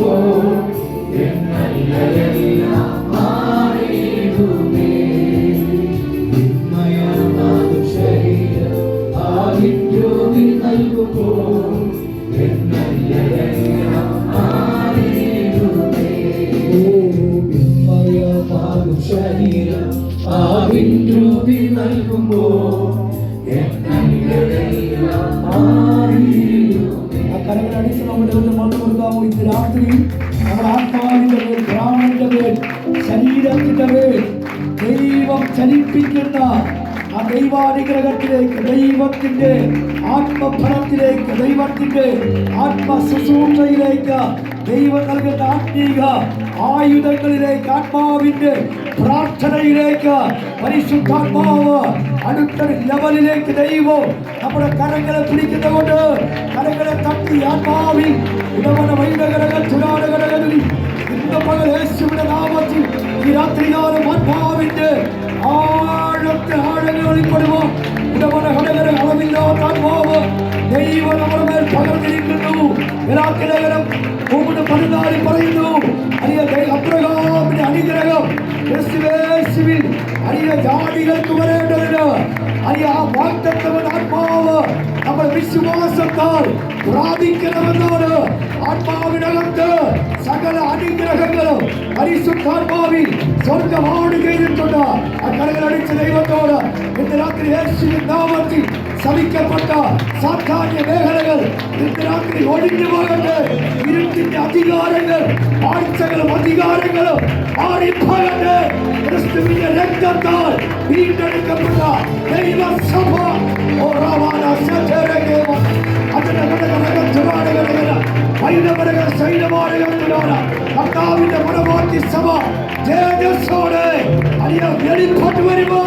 നൽകുമ്പോൾ എന്നല്ലെല്ലാം മാറിയിടുമേ. വിസ്മയമാകും ശരീരം ആവിദ്യോതി നൽകുമ്പോൾ എന്നല്ലെല്ലാം മാറിയിടുമേ. വിസ്മയമാകും ശരീരം ആവിദ്യോതി നൽകുമ്പോൾ എന്നല്ലെല്ലാം മാറിയിടുമേ. ആ കരങ്ങളടിച്ച് നമ്മുടെ മണ്ണ് കൊടുക്കാമോ? ഇന്ന് രാത്രി നമ്മുടെ ആത്മാവിന്റെ മേൽ, പ്രാണന്റെ മേൽ, ശരീരത്തിന്റെ മേൽ ദൈവം ചലിപ്പിക്കുന്ന ആ ദൈവാനുഗ്രഹത്തിലേക്ക്, ദൈവത്തിന്റെ ആത്മഫലത്തിലേക്ക്, ദൈവത്തിന്റെ ആത്മശുശ്രൂഷയിലേക്ക്, ദൈവം നൽകുന്ന ആത്മീക ആയുധങ്ങളിലേക്ക്, ആത്മാവിന്റെ പ്രാർത്ഥനയിലേക്ക്, പരിശുദ്ധാത്മാവ് അടുത്ത ലെവലിലേക്ക് ദൈവം നമ്മുടെ കരങ്ങളെ പിടിക്കുന്നതുകൊണ്ട് കരങ്ങളെ തട്ടി ആത്മാവിൽ ഇടവന വൈദകരകൾ ചുരാടകരകളിൽ ഇന്ന് പകൽ യേശുവിന്റെ നാമത്തിൽ ഈ രാത്രികാലം ആത്മാവിന്റെ ആഴത്തെ ആഴങ്ങളിൽ പെടുവാൻ ഇടവന ഘടകര അളവില്ലാത്ത ആത്മാവ് ദൈവം നമ്മുടെ മേൽ പകർന്നിരിക്കുന്നു. ഗലാത്യലേഖനം 3:14 പറയുന്നു, അബ്രഹാമിന്റെ അനുഗ്രഹം ക്രിസ്തുയേശുവിൽ ജാതികൾക്ക് വരേണ്ടതിന് ആ വാഗ്ദത്തം ആത്മാവ് നമ്മൾ വിശ്വാസത്താൽ പ്രാപിക്കണമെന്നാണ്. ആത്മാവിനകത്ത് സകല അനുഗ്രഹങ്ങളും പരിശുദ്ധാത്മാവിൽ സ്വർഗമാണ് ചെയ്തിട്ടുണ്ട്. ആ കരങ്ങളടിച്ച ദൈവത്തോട് ഇന്ന് രാത്രി യേശുവിൻ നാമത്തിൽ ശമിക്കപ്പെട്ട സാധാന്യ മേഖലകൾ ഇന്ന് രാത്രി ഒഴിഞ്ഞു പോകട്ടെ. ഇരുട്ടിന്റെ അധികാരങ്ങൾ, ആഴ്ചകളും അധികാരങ്ങളും മാറിപ്പോകട്ടെ. ക്രിസ്തുവിന്റെ രക്തത്താൽ വീണ്ടെടുക്കപ്പെട്ട ദൈവസഭ അതിന്റെ കർത്താവിന്റെ പരമാർത്ഥി സഭ തേജസ്സോടെ വെളിപ്പെട്ടു വരുമോ?